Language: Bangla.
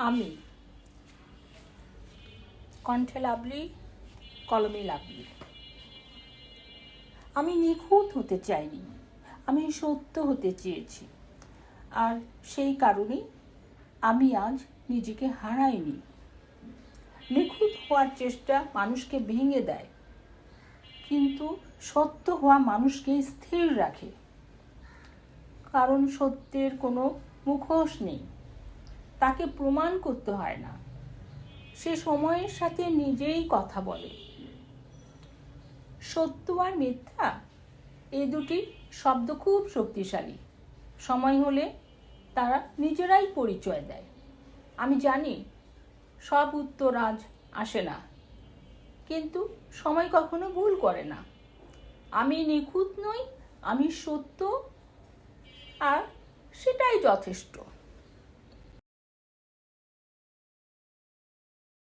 আমি কণ্ঠে লাভলি, কলমে লাভলি। আমি নিখুঁত হতে চাইনি, আমি সত্য হতে চেয়েছি। আর সেই কারণেই আমি আজ নিজেকে হারাইনি। নিখুঁত হওয়ার চেষ্টা মানুষকে ভেঙে দেয়, কিন্তু সত্য হওয়া মানুষকে স্থির রাখে। কারণ সত্যের কোনো মুখোশ নেই, তাকে প্রমাণ করতে হয় না, সে সময়ের সাথে নিজেই কথা বলে। সত্য আর মিথ্যা এই দুটি শব্দ খুব শক্তিশালী। সময় হলে তারা নিজেরাই পরিচয় দেয়। আমি জানি সব উত্তর আজ আসে না, কিন্তু সময় কখনো ভুল করে না। আমি নিখুঁত নই, আমি সত্য, আর সেটাই যথেষ্ট।